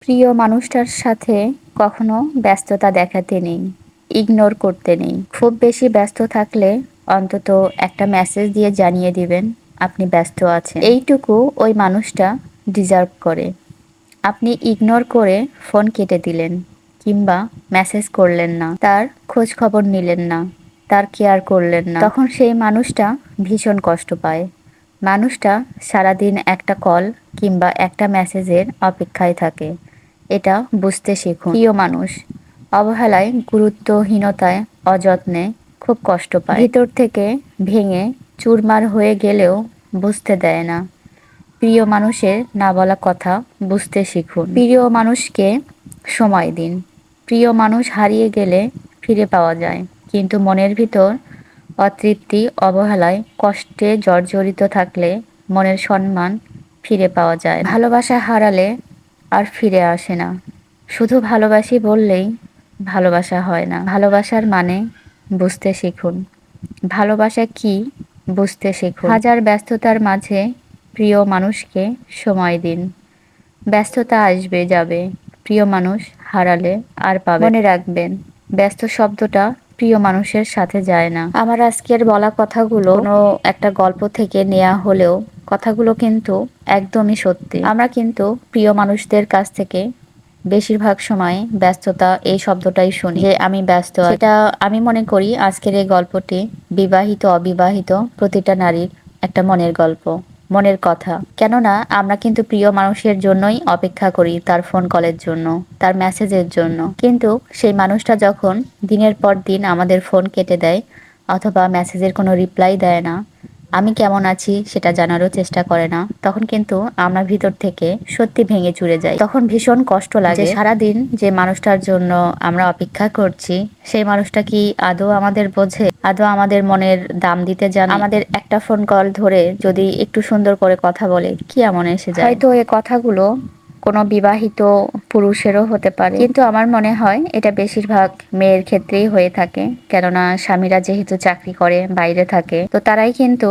প্রিয় মানুষটার সাথে কখনো ব্যস্ততা দেখাতে নেই, ইগনোর করতে নেই। খুব বেশি ব্যস্ত থাকলে অন্তত একটা মেসেজ দিয়ে জানিয়ে দিবেন আপনি ব্যস্ত আছেন। এইটুকু ওই মানুষটা ডিজার্ভ করে। আপনি ইগনোর করে ফোন কেটে দিলেন কিংবা মেসেজ করলেন না, তার খোঁজ খবর নিলেন না, তার কেয়ার করলেন না, তখন সেই মানুষটা ভীষণ কষ্ট পায়। মানুষটা সারাদিন একটা কল কিংবা একটা মেসেজের অপেক্ষায় থাকে। এটা বুঝতে শিখুন। প্রিয় মানুষ অবহেলায়, গুরুত্বহীনতায়, অযত্নে খুব কষ্ট পায়। ভিতর থেকে ভেঙে চুরমার হয়ে গেলেও বুঝতে দেয় না। প্রিয় মানুষের না বলা কথা বুঝতে শিখুন। প্রিয় মানুষকে সময় দিন। প্রিয় মানুষ হারিয়ে গেলে ফিরে পাওয়া যায়, কিন্তু মনের ভিতর অতৃপ্তি, অবহেলায়, কষ্টে জর্জরিত থাকলে মনের সম্মান ফিরে পাওয়া যায় না। ভালোবাসা হারালে আর ফিরে আসে না। শুধু ভালোবাসি বললেই ভালোবাসা হয় না। ভালোবাসার মানে বুঝতে শিখুন। ভালোবাসা কি বুঝতে শিখুন। হাজার ব্যস্ততার মাঝে প্রিয় মানুষকে সময় দিন। ব্যস্ততা আসবে যাবে, প্রিয় মানুষ হারালে আর পাবেন। মনে রাখবেন, ব্যস্ত শব্দটা প্রিয় মানুষের সাথে যায় না। আমার আজকের বলা কথাগুলো কোনো একটা গল্প থেকে নেওয়া হলেও কথাগুলো কিন্তু একদমই সত্যি। আমরা কিন্তু প্রিয় মানুষদের কাছ থেকে বেশিরভাগ সময় ব্যস্ততা এই শব্দটাই শুনি, যে আমি ব্যস্ত। সেটা আমি মনে করি আজকের এই গল্পটি বিবাহিত অবিবাহিত প্রতিটা নারীর একটা মনের গল্প, মনের কথা। কেননা আমরা কিন্তু প্রিয় মানুষের জন্যই অপেক্ষা করি, তার ফোন কলের জন্য, তার মেসেজের জন্য। কিন্তু সেই মানুষটা যখন দিনের পর দিন আমাদের ফোন কেটে দেয় অথবা মেসেজের কোনো রিপ্লাই দেয় না, আমি কেমন আছি সেটা জানারও চেষ্টা করে না, তখন কিন্তু আমরা ভিতর থেকে সত্যি ভেঙে চুরে যাই। তখন ভীষণ কষ্ট লাগে। সারাদিন যে মানুষটার জন্য আমরা অপেক্ষা করছি, সেই মানুষটা কি আদৌ আমাদের বোঝে? আদৌ আমাদের মনের দাম দিতে জানে? আমাদের একটা ফোন কল ধরে যদি একটু সুন্দর করে কথা বলে, কি এমন এসে যায়? হয়তো এই কথাগুলো কোনো বিবাহিত পুরুষেরও হতে পারে, কিন্তু আমার মনে হয় এটা বেশিরভাগ মেয়ের ক্ষেত্রেই হয়ে থাকে। কেননা স্বামীরা যেহেতু চাকরি করে, বাইরে থাকে, তো তারাই কিন্তু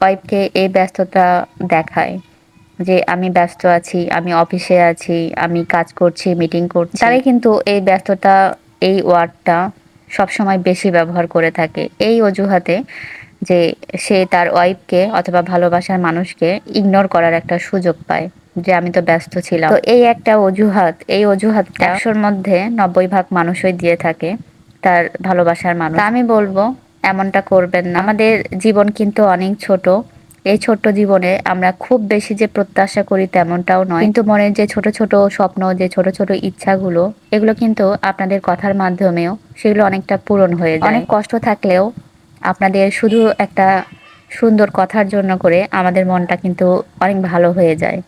ওয়াইফকে এই ব্যস্ততা দেখায় যে আমি ব্যস্ত আছি, আমি অফিসে আছি, আমি কাজ করছি, মিটিং করছি। তারাই কিন্তু এই ব্যস্ততা, এই ওয়ার্ডটা সবসময় বেশি ব্যবহার করে থাকে এই অজুহাতে যে সে তার ওয়াইফকে অথবা ভালোবাসার মানুষকে ইগনোর করার একটা সুযোগ পায়, যে আমি তো ব্যস্ত ছিলাম। তো এই একটা অজুহাত, এই অজুহাতটা 100-র মধ্যে 90 ভাগ মানুষই দিয়ে থাকে তার ভালোবাসার মানুষ। তা আমি বলবো এমনটা করবেন না। আমাদের জীবন কিন্তু অনেক ছোট। এই ছোট্ট জীবনে আমরা খুব বেশি যে প্রত্যাশা করি তেমনটাও নয়, কিন্তু মনের যে ছোট ছোট স্বপ্ন, যে ছোট ছোট ইচ্ছাগুলো, এগুলো কিন্তু আপনাদের কথার মাধ্যমেও সেগুলো অনেকটা পূরণ হয়ে যায়। অনেক কষ্ট থাকলেও আপনাদের শুধু একটা সুন্দর কথার জন্য করে আমাদের মনটা কিন্তু অনেক ভালো হয়ে যায়।